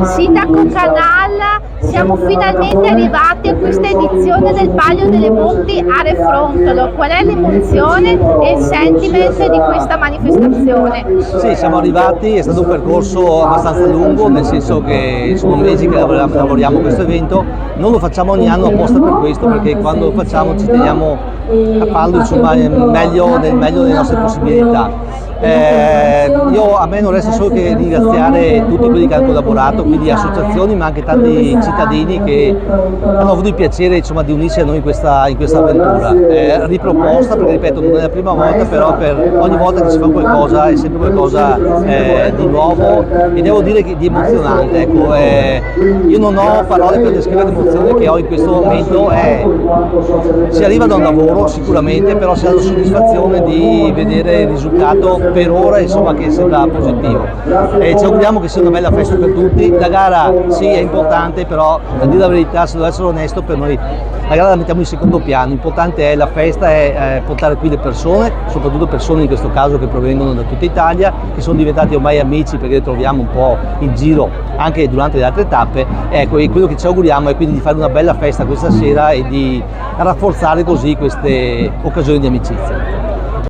Sindaco Canal, siamo finalmente arrivati a questa edizione del Palio delle Monti a Refrontolo. Qual è l'emozione e il sentiment di questa manifestazione? Sì, siamo arrivati, è stato un percorso abbastanza lungo, nel senso che sono mesi che lavoriamo a questo evento, non lo facciamo ogni anno apposta per questo, perché quando lo facciamo ci teniamo a farlo nel meglio delle nostre possibilità. A me non resta solo che ringraziare tutti quelli che hanno collaborato, quindi associazioni ma anche tanti cittadini che hanno avuto il piacere di unirsi a noi in questa avventura. Riproposta perché ripeto non è la prima volta, però per ogni volta che si fa qualcosa è sempre qualcosa di nuovo e devo dire che di emozionante. Ecco, io non ho parole per descrivere l'emozione che ho in questo momento, si arriva da un lavoro sicuramente, però si ha la soddisfazione di vedere il risultato per ora che sembra positivo e ci auguriamo che sia una bella festa per tutti. La gara sì è importante, però a dire la verità, se devo essere onesto, per noi la gara la mettiamo in secondo piano. L'importante è la festa, è portare qui le persone, soprattutto persone in questo caso che provengono da tutta Italia, che sono diventati ormai amici perché le troviamo un po' in giro anche durante le altre tappe. Ecco, e quello che ci auguriamo è quindi di fare una bella festa questa sera e di rafforzare così queste occasioni di amicizia.